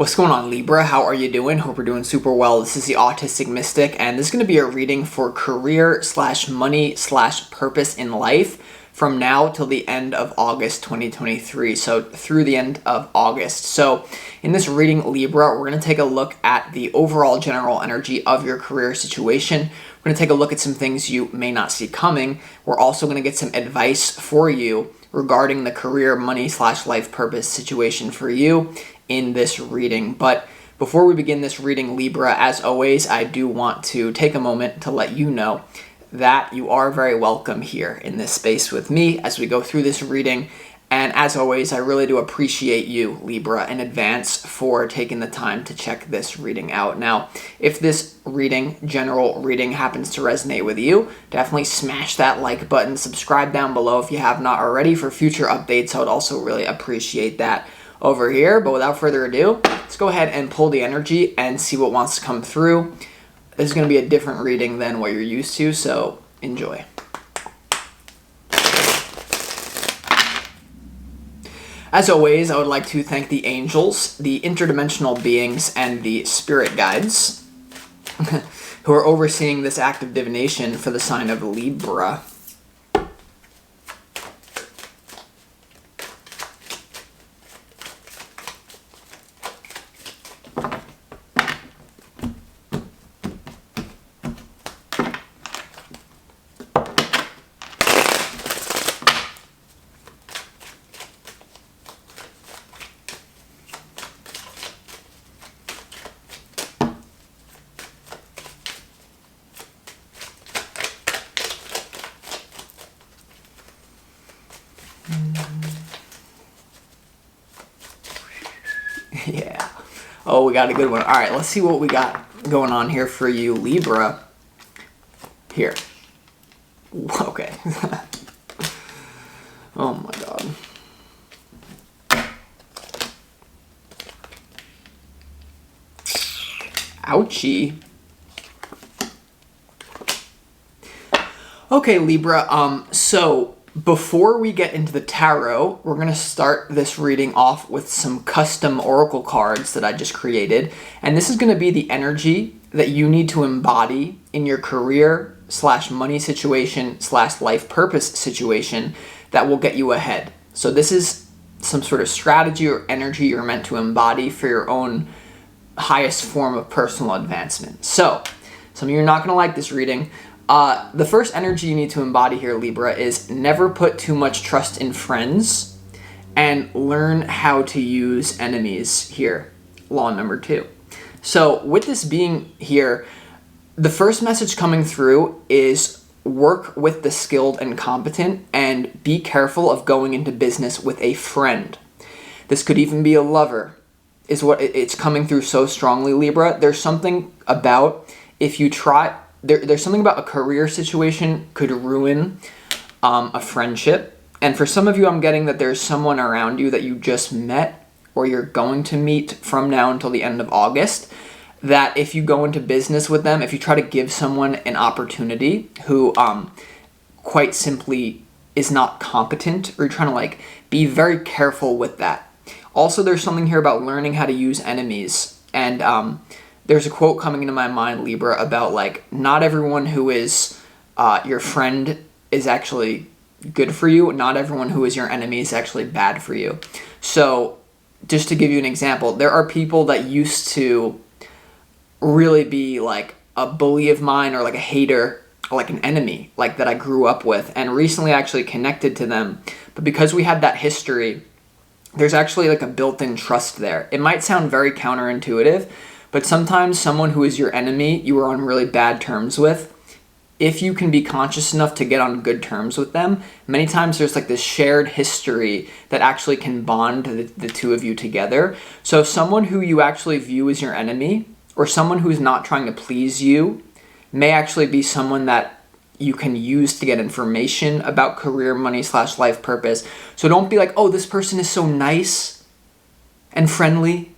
What's going on, Libra? How are you doing? Hope you're doing super well. This is the Autistic Mystic, and this is going to be a reading for career/money/purpose in life from now till the end of August 2023. So through the end of August. So in this reading, Libra, we're going to take a look at the overall general energy of your career situation. We're going to take a look at some things you may not see coming. We're also going to get some advice for you regarding the career, money/life purpose situation for you in this reading. But before we begin this reading, Libra, as always, I do want to take a moment to let you know that you are very welcome here in this space with me as we go through this reading. And as always, I really do appreciate you, Libra, in advance for taking the time to check this reading out. Now, if this general reading, happens to resonate with you, definitely smash that like button, subscribe down below if you have not already for future updates. I would also really appreciate that over here. But without further ado, let's go ahead and pull the energy and see what wants to come through. This is going to be a different reading than what you're used to, so enjoy. As always, I would like to thank the angels, the interdimensional beings, and the spirit guides who are overseeing this act of divination for the sign of Libra. Yeah. Oh, we got a good one. All right, let's see what we got going on here for you, Libra. Here. Okay. Oh my God. Ouchie. Okay, Libra. So before we get into the tarot, we're going to start this reading off with some custom oracle cards that I just created. And this is going to be the energy that you need to embody in your career/money situation/life purpose situation that will get you ahead. So this is some sort of strategy or energy you're meant to embody for your own highest form of personal advancement. So some of you are not going to like this reading. The first energy you need to embody here, Libra, is never put too much trust in friends and learn how to use enemies here. Law number 2. So with this being here, the first message coming through is work with the skilled and competent and be careful of going into business with a friend. This could even be a lover, is what it's coming through so strongly, Libra. There's something about if you try... There's something about a career situation could ruin a friendship. And for some of you, I'm getting that there's someone around you that you just met or you're going to meet from now until the end of August, that if you go into business with them, if you try to give someone an opportunity who quite simply is not competent, or you're trying to be very careful with that. Also, there's something here about learning how to use enemies. And there's a quote coming into my mind, Libra, about not everyone who is your friend is actually good for you. Not everyone who is your enemy is actually bad for you. So just to give you an example, there are people that used to really be a bully of mine or a hater, or an enemy, that I grew up with. And recently I actually connected to them. But because we had that history, there's actually a built-in trust there. It might sound very counterintuitive, but sometimes someone who is your enemy, you are on really bad terms with, if you can be conscious enough to get on good terms with them, many times there's this shared history that actually can bond the two of you together. So someone who you actually view as your enemy, or someone who's not trying to please you, may actually be someone that you can use to get information about career, money/life purpose. So don't be oh, this person is so nice and friendly,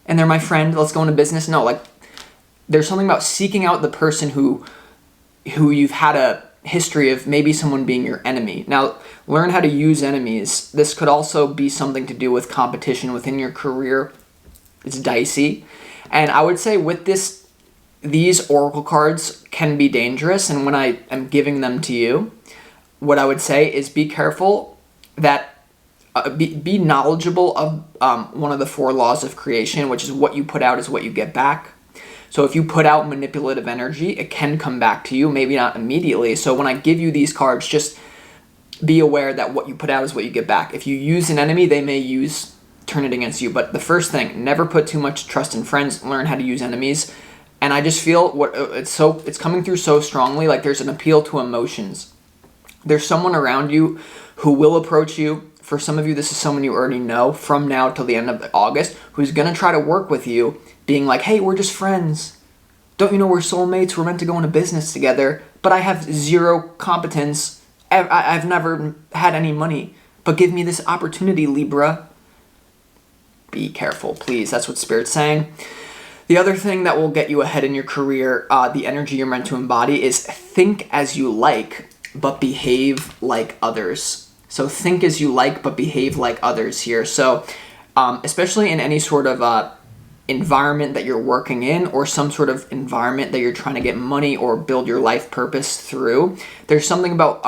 and they're my friend, let's go into business. No, there's something about seeking out the person who you've had a history of maybe someone being your enemy. Now, learn how to use enemies. This could also be something to do with competition within your career It's dicey. And I would say with these oracle cards can be dangerous. And when I am giving them to you, what I would say is be careful that be knowledgeable of one of the 4 laws of creation, which is what you put out is what you get back. So if you put out manipulative energy, it can come back to you, maybe not immediately. So when I give you these cards, just be aware that what you put out is what you get back. If you use an enemy, they may turn it against you. But the first thing, never put too much trust in friends, learn how to use enemies. And I just feel it's coming through so strongly, like there's an appeal to emotions. There's someone around you who will approach you. For some of you, this is someone you already know from now till the end of August, who's going to try to work with you, being like, hey, we're just friends. Don't you know we're soulmates? We're meant to go into business together, but I have zero competence. I've never had any money, but give me this opportunity, Libra. Be careful, please. That's what Spirit's saying. The other thing that will get you ahead in your career, the energy you're meant to embody, is think as you like, but behave like others. So think as you like, but behave like others here. So especially in any sort of environment that you're working in, or some sort of environment that you're trying to get money or build your life purpose through, there's something about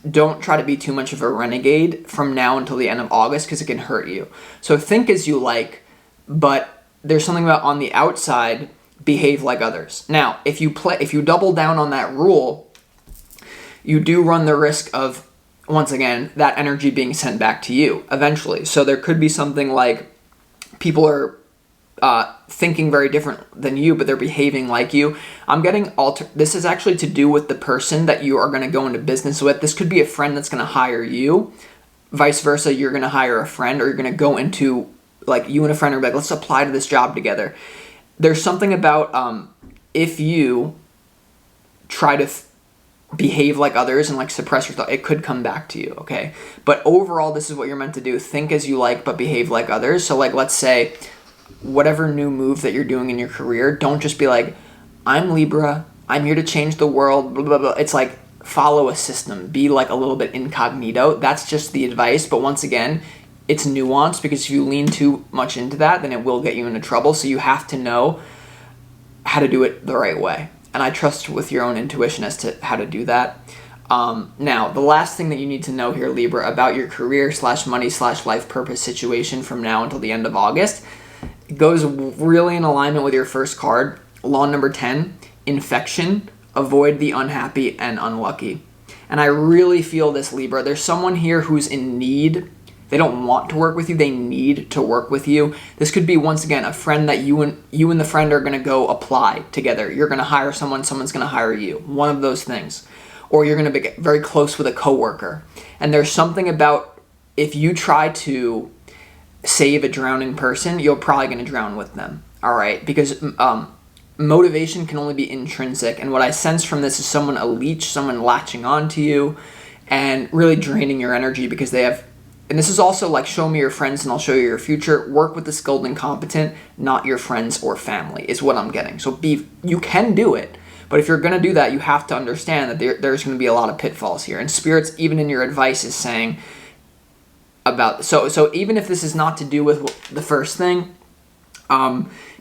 don't try to be too much of a renegade from now until the end of August, because it can hurt you. So think as you like, but there's something about on the outside, behave like others. Now, if you double down on that rule, you do run the risk of, once again, that energy being sent back to you eventually. So there could be something like people are thinking very different than you, but they're behaving like you. I'm getting this is actually to do with the person that you are going to go into business with. This could be a friend that's going to hire you. Vice versa, you're going to hire a friend, or you're going to go into, like, you and a friend are like, let's apply to this job together. There's something about if you try to behave like others and like suppress your thought, it could come back to you, okay? But overall, this is what you're meant to do. Think as you like, but behave like others. So like, let's say whatever new move that you're doing in your career, don't just be like, I'm Libra, I'm here to change the world, blah, blah, blah. It's like, follow a system, be like a little bit incognito. That's just the advice. But once again, it's nuanced, because if you lean too much into that, then it will get you into trouble. So you have to know how to do it the right way. And I trust with your own intuition as to how to do that. Now, the last thing that you need to know here, Libra, about your career / money / life purpose situation from now until the end of August, it goes really in alignment with your first card. Law number 10, infection, avoid the unhappy and unlucky. And I really feel this, Libra. There's someone here who's in need. They don't want to work with you. They need to work with you. This could be, once again, a friend that you and the friend are going to go apply together. You're going to hire someone's going to hire you. One of those things. Or you're going to be very close with a coworker. And there's something about, if you try to save a drowning person, you're probably going to drown with them. All right? Because motivation can only be intrinsic. And what I sense from this is someone a leech, someone latching onto you and really draining your energy, because they have. And this is also like, show me your friends and I'll show you your future. Work with the skilled and competent, not your friends or family, is what I'm getting. So you can do it, but if you're going to do that, you have to understand that there's going to be a lot of pitfalls here. And Spirit's, even in your advice, is saying about, so even if this is not to do with the first thing,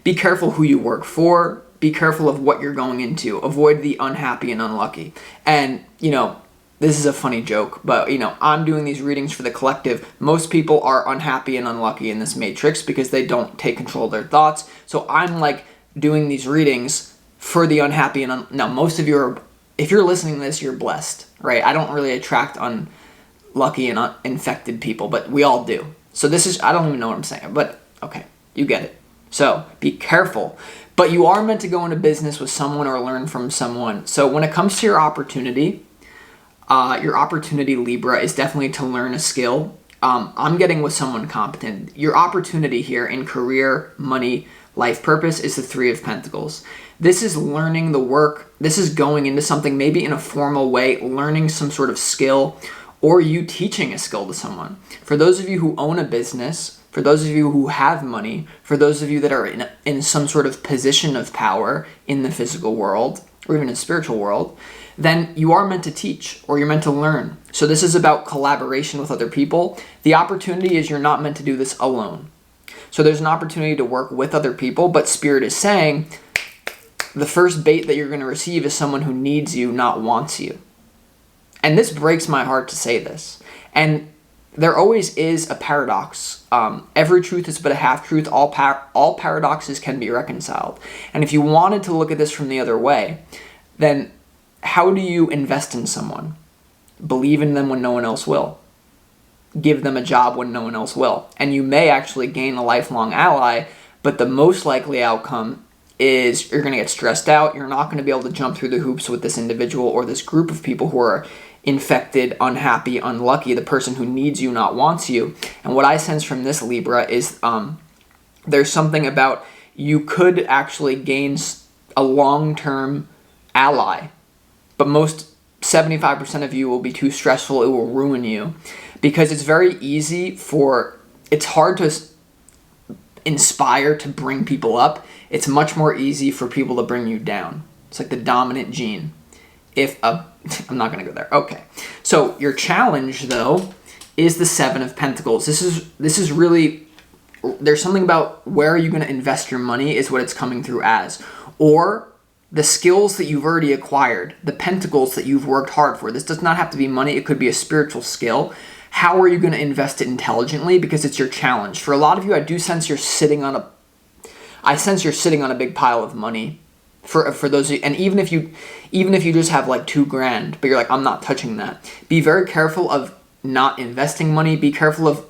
be careful who you work for. Be careful of what you're going into. Avoid the unhappy and unlucky. And, this is a funny joke, but, I'm doing these readings for the collective. Most people are unhappy and unlucky in this matrix because they don't take control of their thoughts. So I'm like doing these readings for the unhappy and now most of you are, if you're listening to this, you're blessed, right? I don't really attract unlucky and infected people, but we all do. So this is, I don't even know what I'm saying, but okay, you get it. So be careful. But you are meant to go into business with someone or learn from someone. So when it comes to your opportunity, Libra, is definitely to learn a skill. I'm getting with someone competent. Your opportunity here in career, money, life purpose is the 3 of Pentacles. This is learning the work. This is going into something maybe in a formal way, learning some sort of skill, or you teaching a skill to someone. For those of you who own a business, for those of you who have money, for those of you that are in some sort of position of power in the physical world, or even in the spiritual world, then you are meant to teach, or you're meant to learn. So this is about collaboration with other people. The opportunity is you're not meant to do this alone. So there's an opportunity to work with other people, but Spirit is saying the first bait that you're going to receive is someone who needs you, not wants you. And this breaks my heart to say this. And there always is a paradox. Every truth is but a half-truth. All paradoxes can be reconciled. And if you wanted to look at this from the other way, then how do you invest in someone? Believe in them when no one else will. Give them a job when no one else will. And you may actually gain a lifelong ally, but the most likely outcome is you're going to get stressed out. You're not going to be able to jump through the hoops with this individual or this group of people who are infected, unhappy, unlucky, the person who needs you, not wants you. And what I sense from this, Libra, is there's something about you could actually gain a long-term ally, but most 75% of you will be too stressful. It will ruin you because it's very easy it's hard to inspire to bring people up. It's much more easy for people to bring you down. It's like the dominant gene. I'm not going to go there. Okay. So your challenge, though, is the Seven of Pentacles. This is really, there's something about where are you going to invest your money is what it's coming through as. Or the skills that you've already acquired, the pentacles that you've worked hard for. This does not have to be money. It could be a spiritual skill. How are you going to invest it intelligently? Because it's your challenge. For a lot of you, I do sense you're sitting on a big pile of money. For those of you, and even if you just have like $2,000, but you're like, I'm not touching that. Be very careful of not investing money. Be careful of,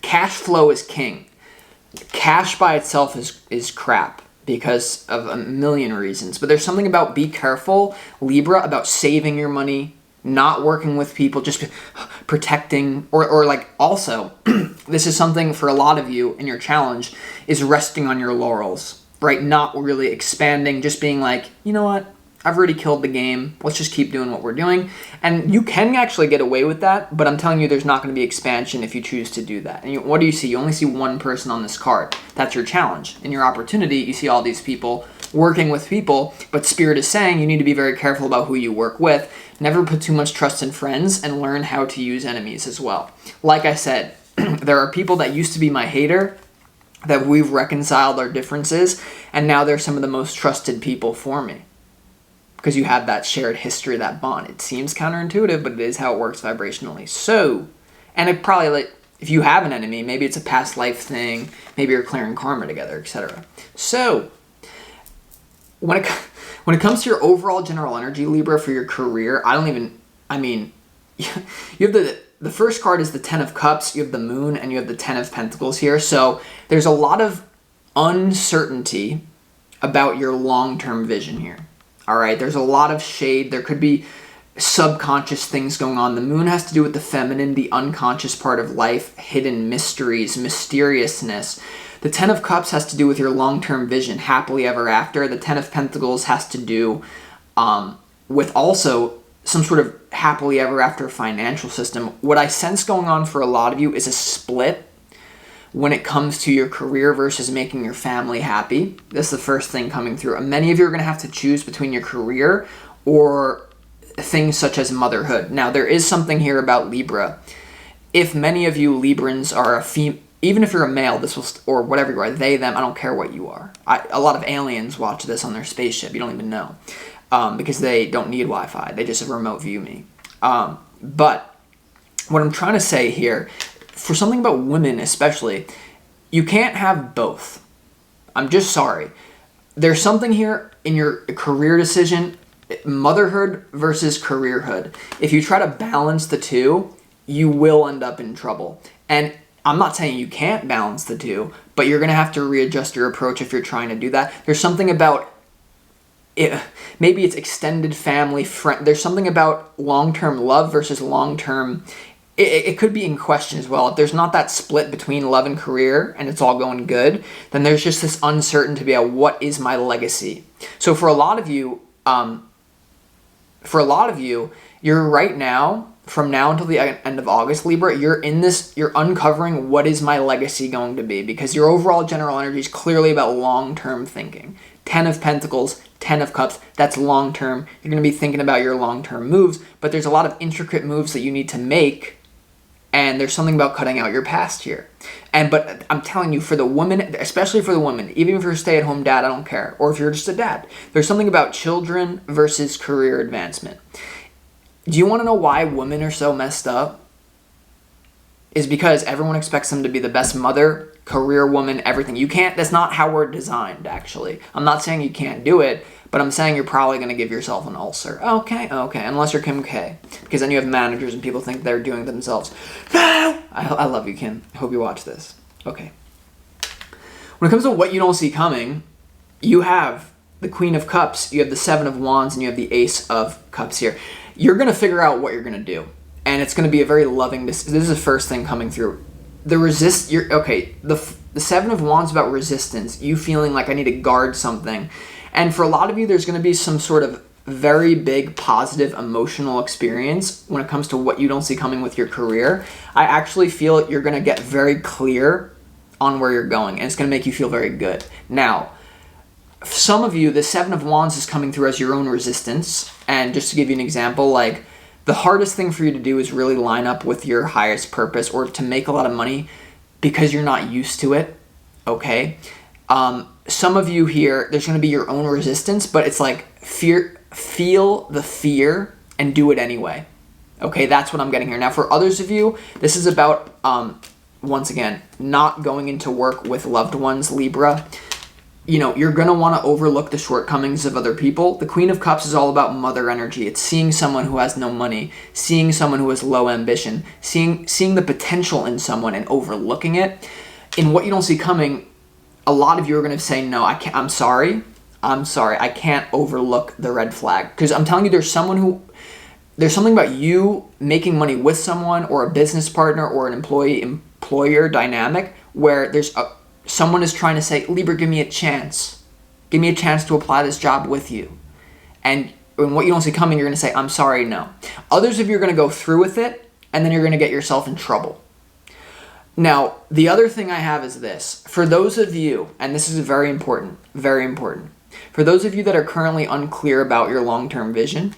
cash flow is king. Cash by itself is crap because of a million reasons. But there's something about be careful, Libra, about saving your money, not working with people, just protecting, or like also, this is something for a lot of you in your challenge, is resting on your laurels. Right, not really expanding, just being like, you know what, I've already killed the game, let's just keep doing what we're doing. And you can actually get away with that, but I'm telling you there's not going to be expansion if you choose to do that. And what do you see? You only see one person on this card. That's your challenge. In your opportunity, you see all these people working with people, but Spirit is saying you need to be very careful about who you work with. Never put too much trust in friends, and learn how to use enemies as well. Like I said, there are people that used to be my hater, that we've reconciled our differences, and now they're some of the most trusted people for me. Because you have that shared history, that bond. It seems counterintuitive, but it is how it works vibrationally. So, and it probably, like, if you have an enemy, maybe it's a past life thing, maybe you're clearing karma together, etc. So, when it comes to your overall general energy, Libra, for your career, you have the first card is the Ten of Cups, you have the Moon, and you have the Ten of Pentacles here. So there's a lot of uncertainty about your long-term vision here. All right, there's a lot of shade. There could be subconscious things going on. The Moon has to do with the feminine, the unconscious part of life, hidden mysteries, mysteriousness. The Ten of Cups has to do with your long-term vision, happily ever after. The Ten of Pentacles has to do with also some sort of happily ever after financial system. What I sense going on for a lot of you is a split when it comes to your career versus making your family happy. That's the first thing coming through. And many of you are going to have to choose between your career or things such as motherhood. Now, there is something here about Libra. If many of you Librans are even if you're a male, this will, or whatever you are, they, them, I don't care what you are. A lot of aliens watch this on their spaceship. You don't even know. Because they don't need Wi-Fi. They just remote view me. But what I'm trying to say here, for something about women especially, you can't have both. I'm just sorry. There's something here in your career decision, motherhood versus careerhood. If you try to balance the two, you will end up in trouble. And I'm not saying you can't balance the two, but you're going to have to readjust your approach if you're trying to do that. There's something about maybe it's extended family, friend. There's something about long-term love versus long-term. It could be in question as well. If there's not that split between love and career and it's all going good, then there's just this uncertainty about what is my legacy. So for a lot of you, you're right now, from now until the end of August, Libra, you're uncovering what is my legacy going to be, because your overall general energy is clearly about long-term thinking. 10 of Pentacles, 10 of Cups, that's long-term. You're going to be thinking about your long-term moves, but there's a lot of intricate moves that you need to make And there's something about cutting out your past here. But I'm telling you, for the woman, especially for the woman, even if you're a stay-at-home dad, I don't care, or if you're just a dad, there's something about children versus career advancement. Do you want to know why women are so messed up? Is because everyone expects them to be the best mother, career woman, everything. You can't, that's not how we're designed, actually. I'm not saying you can't do it, but I'm saying you're probably going to give yourself an ulcer. Okay, unless you're Kim K. Because then you have managers and people think they're doing it themselves. No! I love you, Kim. I hope you watch this. Okay. When it comes to what you don't see coming, you have the Queen of Cups, you have the Seven of Wands, and you have the Ace of Cups here. You're going to figure out what you're going to do. And it's going to be a very loving, this is the first thing coming through. The Seven of Wands is about resistance. You feeling like I need to guard something. And for a lot of you, there's going to be some sort of very big positive emotional experience when it comes to what you don't see coming with your career. I actually feel you're going to get very clear on where you're going, and it's going to make you feel very good. Now, some of you, the Seven of Wands is coming through as your own resistance. And just to give you an example, like the hardest thing for you to do is really line up with your highest purpose or to make a lot of money because you're not used to it, okay? Some of you here, there's going to be your own resistance, but it's like feel the fear and do it anyway. Okay, that's what I'm getting here. Now, for others of you, this is about, once again, not going into work with loved ones, Libra. You know, you're going to want to overlook the shortcomings of other people. The Queen of Cups is all about mother energy. It's seeing someone who has no money, seeing someone who has low ambition, seeing the potential in someone and overlooking it. In what you don't see coming, a lot of you are going to say, no, I can't. I'm sorry. I can't overlook the red flag. Because I'm telling you, there's something about you making money with someone or a business partner or an employer dynamic where someone is trying to say, Libra, give me a chance. Give me a chance to apply this job with you. And when what you don't see coming, you're going to say, I'm sorry, no. Others of you are going to go through with it, and then you're going to get yourself in trouble. Now, the other thing I have is this. For those of you, and this is very important, for those of you that are currently unclear about your long-term vision,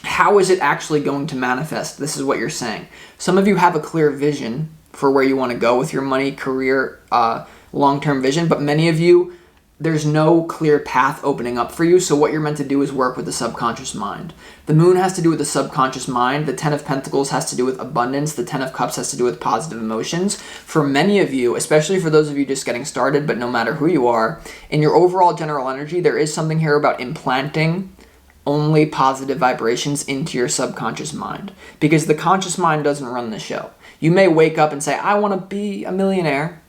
how is it actually going to manifest? This is what you're saying. Some of you have a clear vision for where you want to go with your money, career, long-term vision, but many of you, there's no clear path opening up for you, so what you're meant to do is work with the subconscious mind. The Moon has to do with the subconscious mind, the Ten of Pentacles has to do with abundance, the Ten of Cups has to do with positive emotions. For many of you, especially for those of you just getting started, but no matter who you are, in your overall general energy, there is something here about implanting only positive vibrations into your subconscious mind, because the conscious mind doesn't run the show. You may wake up and say, I want to be a millionaire,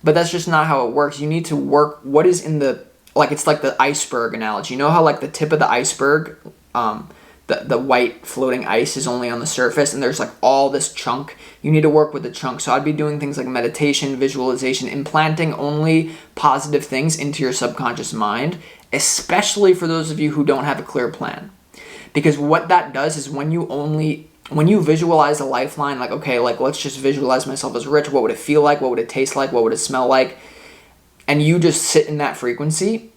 but that's just not how it works. You need to work what is in it's like the iceberg analogy. You know how like the tip of the iceberg, the white floating ice is only on the surface and there's like all this chunk. You need to work with the chunk. So I'd be doing things like meditation, visualization, implanting only positive things into your subconscious mind, especially for those of you who don't have a clear plan. Because what that does is when you visualize a lifeline, like, okay, like let's just visualize myself as rich. What would it feel like? What would it taste like? What would it smell like? And you just sit in that frequency,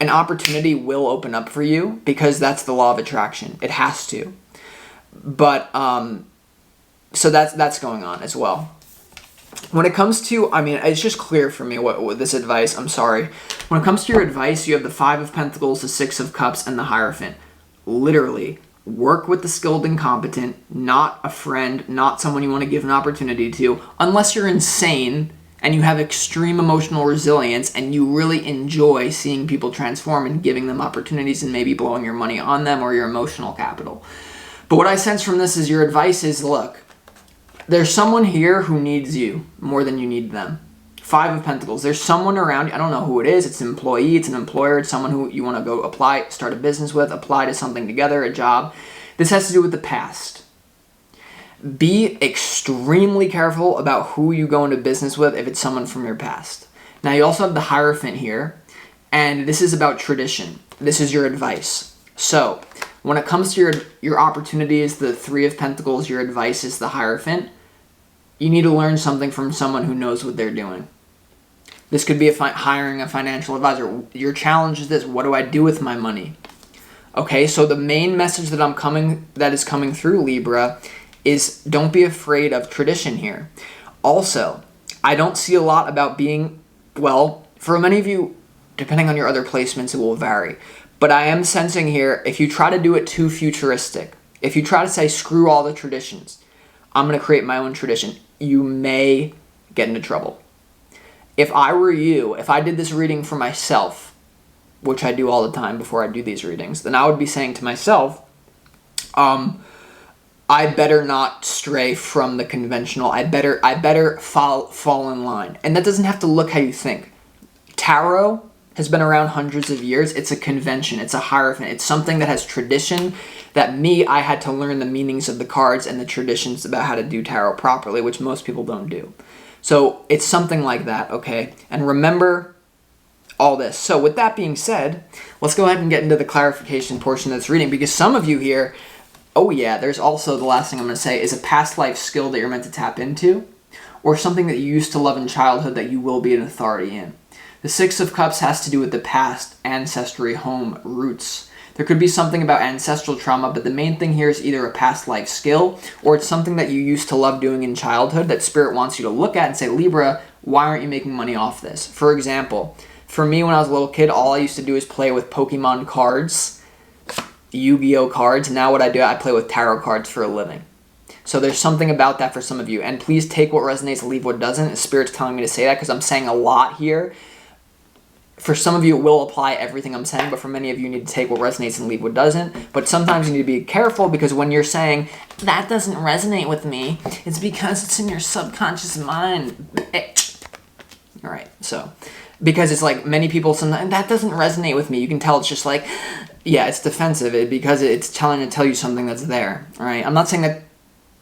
an opportunity will open up for you because that's the law of attraction. It has to. But, so that's going on as well. When it comes to, it's just clear for me what this advice, I'm sorry. When it comes to your advice, you have the Five of Pentacles, the Six of Cups, and the Hierophant. Literally, work with the skilled and competent, not a friend, not someone you want to give an opportunity to, unless you're insane and you have extreme emotional resilience and you really enjoy seeing people transform and giving them opportunities and maybe blowing your money on them or your emotional capital. But what I sense from this is your advice is, look, there's someone here who needs you more than you need them. Five of Pentacles. There's someone around you. I don't know who it is. It's an employee. It's an employer. It's someone who you want to go apply, start a business with, apply to something together, a job. This has to do with the past. Be extremely careful about who you go into business with if it's someone from your past. Now, you also have the Hierophant here, and this is about tradition. This is your advice. So, when it comes to your opportunities, the Three of Pentacles, your advice is the Hierophant. You need to learn something from someone who knows what they're doing. This could be hiring a financial advisor. Your challenge is this: what do I do with my money? Okay, so the main message that is coming through, Libra, is don't be afraid of tradition here. Also, I don't see a lot about being, well, for many of you, depending on your other placements, it will vary. But I am sensing here, if you try to do it too futuristic, if you try to say, screw all the traditions, I'm going to create my own tradition, you may get into trouble. If I were you, if I did this reading for myself, which I do all the time before I do these readings, then I would be saying to myself, I better not stray from the conventional. I better fall in line. And that doesn't have to look how you think. Tarot has been around hundreds of years. It's a convention. It's a hierophant. It's something that has tradition that I had to learn the meanings of the cards and the traditions about how to do tarot properly, which most people don't do. So it's something like that, okay? And remember all this. So with that being said, let's go ahead and get into the clarification portion of this reading, because some of you here, oh yeah, there's also, the last thing I'm going to say, is a past life skill that you're meant to tap into, or something that you used to love in childhood that you will be an authority in. The Six of Cups has to do with the past, ancestry, home, roots. There could be something about ancestral trauma, but the main thing here is either a past life skill, or it's something that you used to love doing in childhood that Spirit wants you to look at and say, Libra, why aren't you making money off this? For example, for me when I was a little kid, all I used to do is play with Pokemon cards, Yu-Gi-Oh cards. Now what I do, I play with tarot cards for a living. So there's something about that for some of you. And please take what resonates, leave what doesn't. Spirit's telling me to say that because I'm saying a lot here. For some of you, it will apply everything I'm saying, but for many of you, you need to take what resonates and leave what doesn't. But sometimes you need to be careful, because when you're saying, that doesn't resonate with me, it's because it's in your subconscious mind. All right, so, because it's like many people sometimes, that doesn't resonate with me. You can tell it's just like, yeah, it's defensive because it's trying to tell you something that's there, all right? I'm not saying that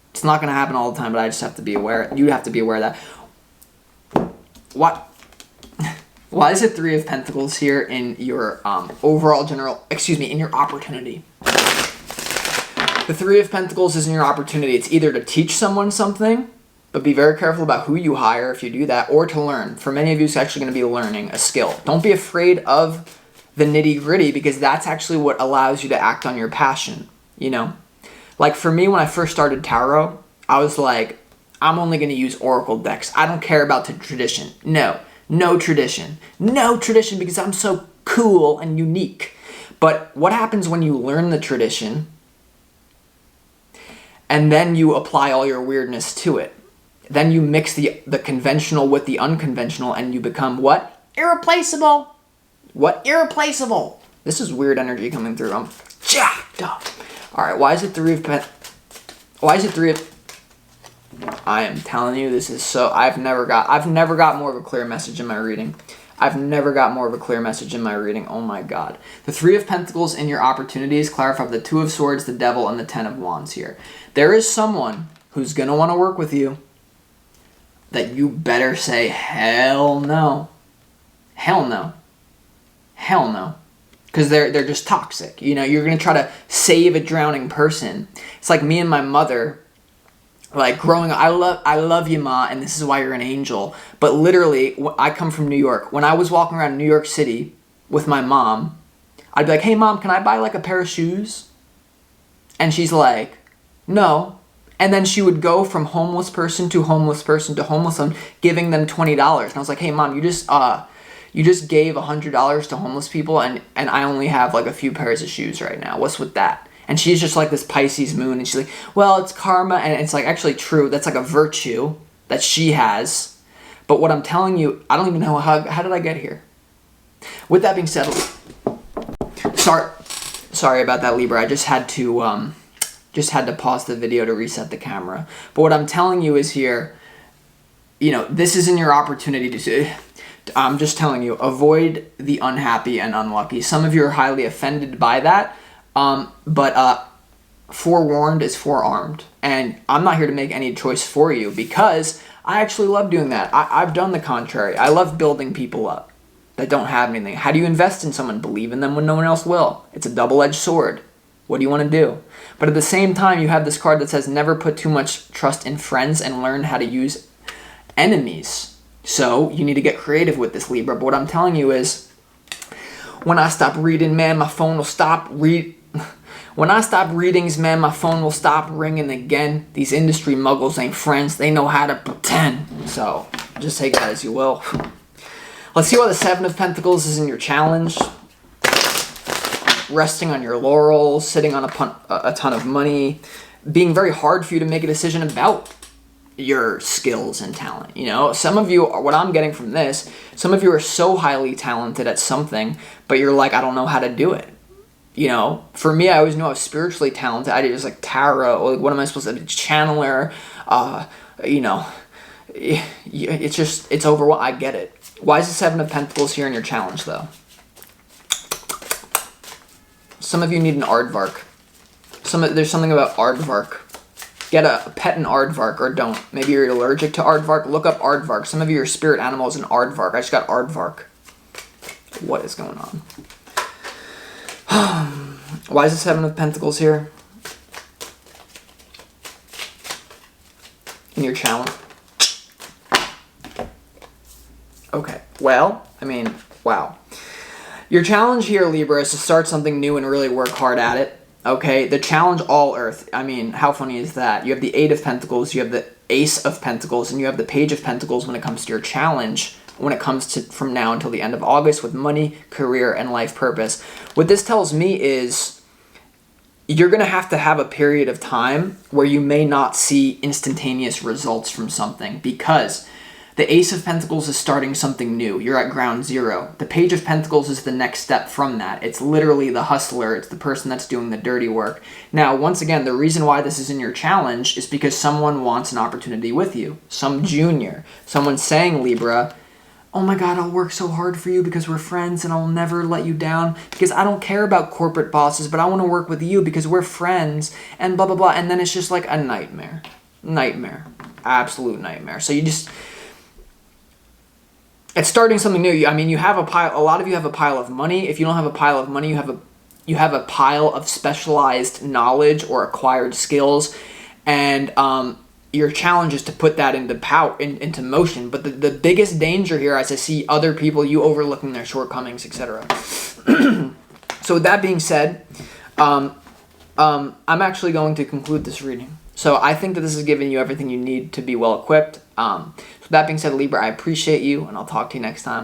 it's not going to happen all the time, but I just have to be aware. You have to be aware of that. What? Why is it Three of Pentacles here in your overall in your opportunity? The Three of Pentacles is in your opportunity. It's either to teach someone something, but be very careful about who you hire if you do that, or to learn. For many of you, it's actually going to be learning a skill. Don't be afraid of the nitty-gritty, because that's actually what allows you to act on your passion, you know? Like for me, when I first started tarot, I was like, I'm only going to use oracle decks. I don't care about the tradition. No tradition. No tradition, because I'm so cool and unique. But what happens when you learn the tradition and then you apply all your weirdness to it? Then you mix the conventional with the unconventional and you become what? Irreplaceable. What? Irreplaceable. This is weird energy coming through. I'm jacked up. All right, why is it Three of... I am telling you, this is so... I've never got more of a clear message in my reading. I've never got more of a clear message in my reading. Oh my God. The Three of Pentacles in your opportunities clarify the Two of Swords, the Devil, and the Ten of Wands here. There is someone who's going to want to work with you that you better say, hell no. Hell no. Hell no. Because they're just toxic. You know, you're going to try to save a drowning person. It's like me and my mother... Like growing up, I love you, Ma, and this is why you're an angel. But literally, I come from New York. When I was walking around New York City with my mom, I'd be like, hey, Mom, can I buy like a pair of shoes? And she's like, no. And then she would go from homeless person to homeless person to homeless one, giving them $20. And I was like, hey, Mom, you just gave $100 to homeless people, and I only have like a few pairs of shoes right now. What's with that? And she's just like this Pisces moon, and she's like, well, it's karma, and it's like actually true. That's like a virtue that she has. But what I'm telling you, I don't even know how did I get here? With that being said, sorry about that, Libra. I just had to pause the video to reset the camera. But what I'm telling you is here, you know, this isn't your opportunity to... I'm just telling you, avoid the unhappy and unlucky. Some of you are highly offended by that. But forewarned is forearmed, and I'm not here to make any choice for you, because I actually love doing that. I've done the contrary. I love building people up that don't have anything. How do you invest in someone? Believe in them when no one else will. It's a double-edged sword. What do you want to do? But at the same time, you have this card that says never put too much trust in friends and learn how to use enemies. So you need to get creative with this, Libra. But what I'm telling you is, when I stop reading, man, my phone will stop When I stop readings, man, my phone will stop ringing again. These industry muggles ain't friends. They know how to pretend. So just take that as you will. Let's see why the Seven of Pentacles is in your challenge. Resting on your laurels, sitting on a ton of money, being very hard for you to make a decision about your skills and talent. You know, some of you, what I'm getting from this, some of you are so highly talented at something, but you're like, I don't know how to do it. You know, for me, I always knew I was spiritually talented. I did just like tarot. Like, what am I supposed to do? Channeler. You know, it's just, it's over. I get it. Why is the Seven of Pentacles here in your challenge, though? Some of you need an aardvark. There's something about aardvark. Get a pet an aardvark, or don't. Maybe you're allergic to aardvark. Look up aardvark. Some of your spirit animal is an aardvark. I just got aardvark. What is going on? Why is the Seven of Pentacles here in your challenge? Okay, well, I mean, wow. Your challenge here, Libra, is to start something new and really work hard at it. Okay, the challenge all earth. I mean, how funny is that? You have the Eight of Pentacles, you have the Ace of Pentacles, and you have the Page of Pentacles when it comes to your challenge, when it comes to from now until the end of August with money, career, and life purpose. What this tells me is you're going to have a period of time where you may not see instantaneous results from something, because the Ace of Pentacles is starting something new. You're at ground zero. The Page of Pentacles is the next step from that. It's literally the hustler. It's the person that's doing the dirty work. Now, once again, the reason why this is in your challenge is because someone wants an opportunity with you. Some junior. Someone saying, Libra, oh my God, I'll work so hard for you because we're friends and I'll never let you down because I don't care about corporate bosses, but I want to work with you because we're friends and blah, blah, blah. And then it's just like a nightmare. Nightmare. Absolute nightmare. So you just... It's starting something new. I mean, you have a pile. A lot of you have a pile of money. If you don't have a pile of money, you have a pile of specialized knowledge or acquired skills, and your challenge is to put that into motion. But the biggest danger here, as I see other people, you overlooking their shortcomings, etc. So with that being said, I'm actually going to conclude this reading. So I think that this has given you everything you need to be well equipped. So that being said, Libra, I appreciate you, and I'll talk to you next time.